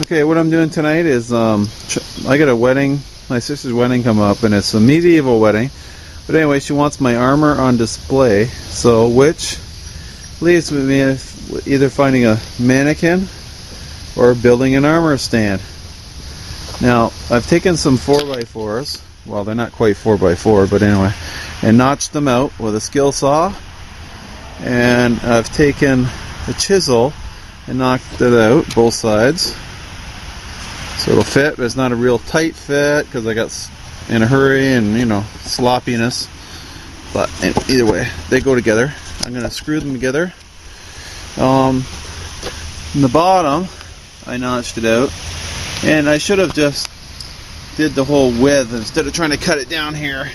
Okay, what I'm doing tonight is I got a wedding, my sister's wedding come up, and it's a medieval wedding. But anyway, she wants my armor on display, so which leaves me either finding a mannequin or building an armor stand. Now, I've taken some 4x4s, well, they're not quite 4x4, but anyway, and notched them out with a skill saw, and I've taken a chisel and knocked it out, both sides. So it'll fit, but it's not a real tight fit because I got in a hurry and, you know, sloppiness. But either way, they go together. I'm going to screw them together. In the bottom, I notched it out. And I should have just did the whole width instead of trying to cut it down here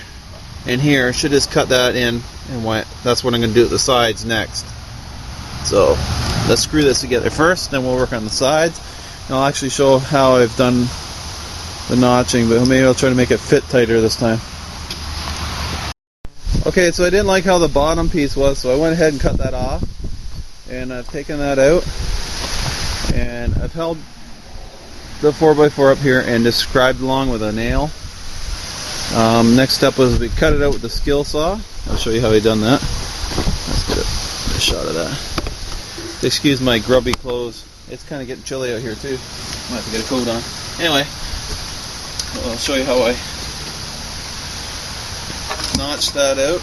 and here. I should just cut that in and went. That's what I'm going to do at the sides next. So let's screw this together first, then we'll work on the sides. And I'll actually show how I've done the notching, but maybe I'll try to make it fit tighter this time. Okay, so I didn't like how the bottom piece was, so I went ahead and cut that off. And I've taken that out. And I've held the 4x4 up here and just scribed along with a nail. Next step was we cut it out with the skill saw. I'll show you how I done that. Let's get a shot of that. Excuse my grubby clothes. It's kind of getting chilly out here too. Might have to get a coat on. Anyway, I'll show you how I notched that out.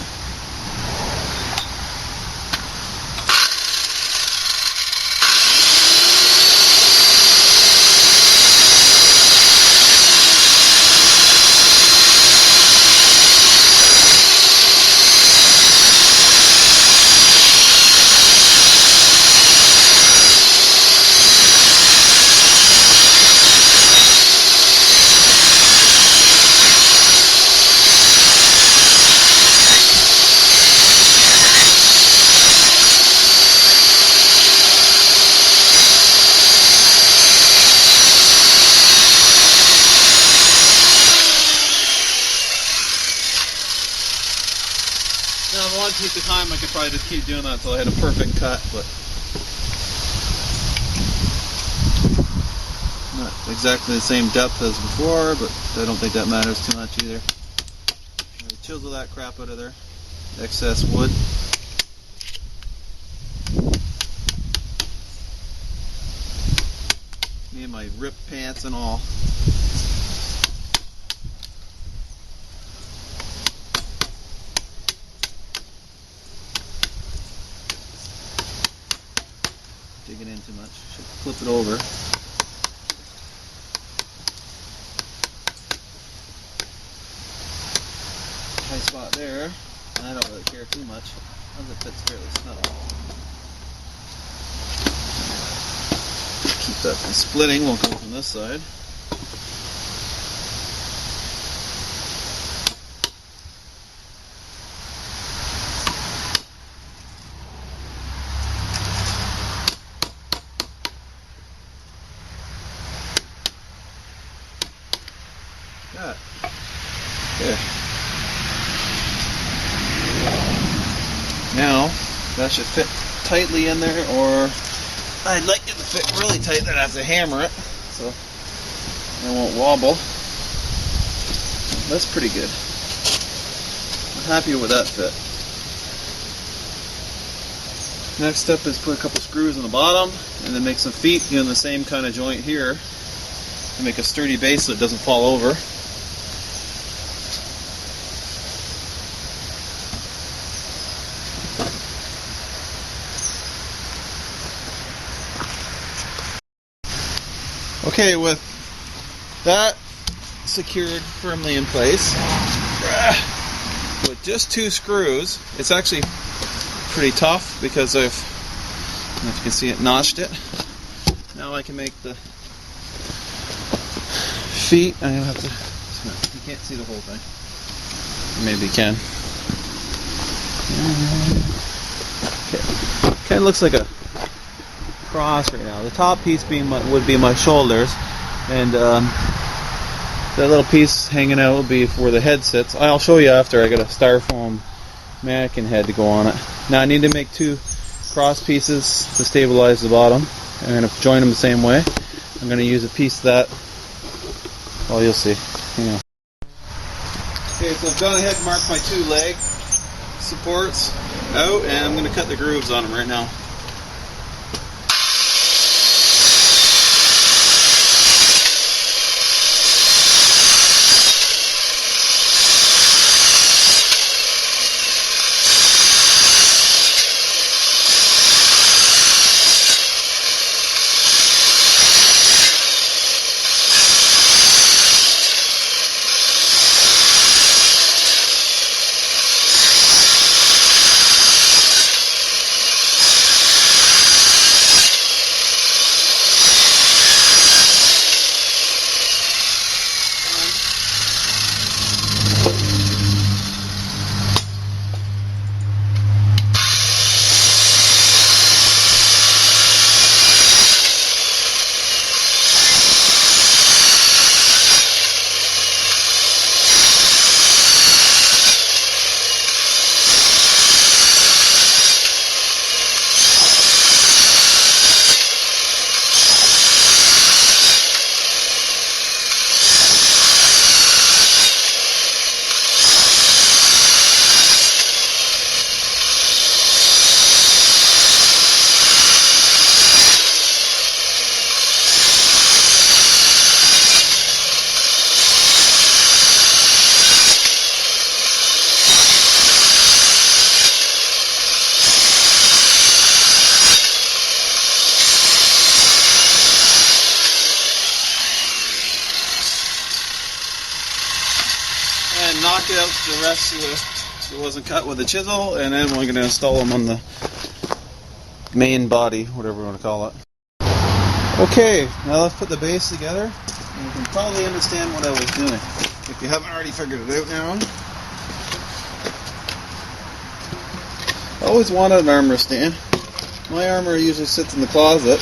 Now, if I wanted to take the time, I could probably just keep doing that until I had a perfect cut, but not exactly the same depth as before, but I don't think that matters too much either. Chisel that crap out of there, excess wood. Me and my ripped pants and all. Digging in too much. Should flip it over. High spot there. I don't really care too much. As long as it fits fairly snug. Keep that from splitting. We'll go from this side. There. Now that should fit tightly in there, or I'd like it to fit really tight, then I have to hammer it so it won't wobble. That's pretty good. I'm happy with that fit. Next step is put a couple screws in the bottom and then make some feet doing the same kind of joint here to make a sturdy base so it doesn't fall over. Okay, with that secured firmly in place, with just 2 screws, it's actually pretty tough because I've, I don't know if you can see it, notched it. Now I can make the feet. I'm gonna have to. You can't see the whole thing. Maybe you can. Okay. Kind of looks like a cross right now. The top piece would be my shoulders, and that little piece hanging out will be where the head sits. I'll show you after. I got a styrofoam mannequin head to go on it. Now I need to make 2 cross pieces to stabilize the bottom. I'm going to join them the same way. I'm going to use a piece of that. Oh, you'll see. Hang on. Okay, so I've gone ahead and marked my 2 leg supports out, and I'm going to cut the grooves on them right now. And knock out the rest of that wasn't cut with a chisel, and then we're going to install them on the main body, whatever you want to call it. Okay, now let's put the base together, and you can probably understand what I was doing, if you haven't already figured it out now. I always wanted an armor stand. My armor usually sits in the closet,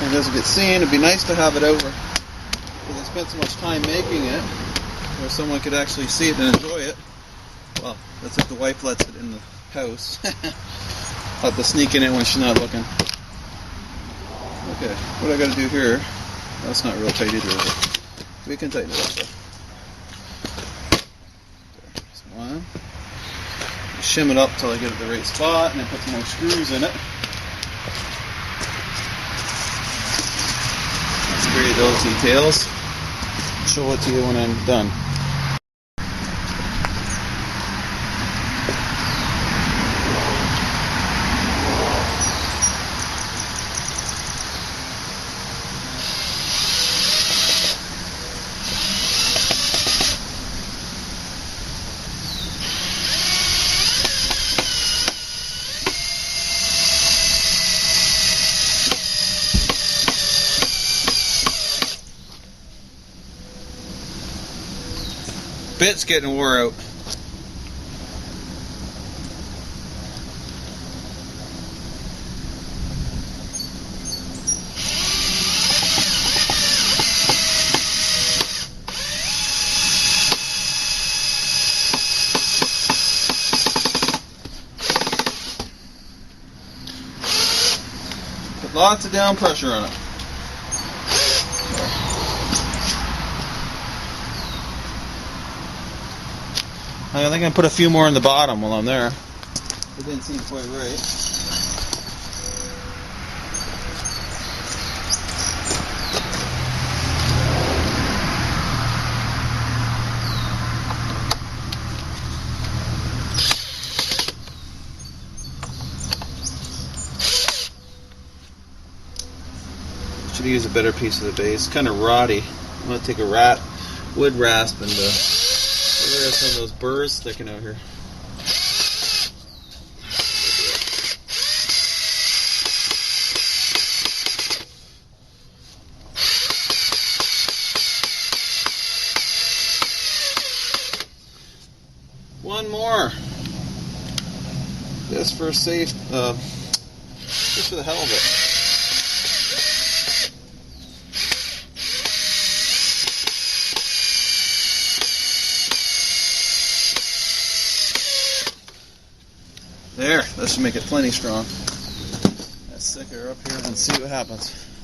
and it doesn't get seen. It'd be nice to have it over. I spent so much time making it where someone could actually see it and enjoy it. Well, that's if the wife lets it in the house. I'll have to sneak in it when she's not looking. Okay, what I gotta do here, that's not real tight either, is it? We can tighten it up though. There's one. Shim it up till I get it the right spot, and then put some more screws in it. Let's create those details. Show it to you when I'm done. Bit's getting wore out. Put lots of down pressure on it. I think I'm going to put a few more in the bottom while I'm there. It didn't seem quite right. Should use a better piece of the base. It's kind of rotty. I'm going to take a wood rasp and there are some of those burrs sticking out here. One more. Just for safe, just for the hell of it. There, that should make it plenty strong. That's sicker. chair up here and see what happens.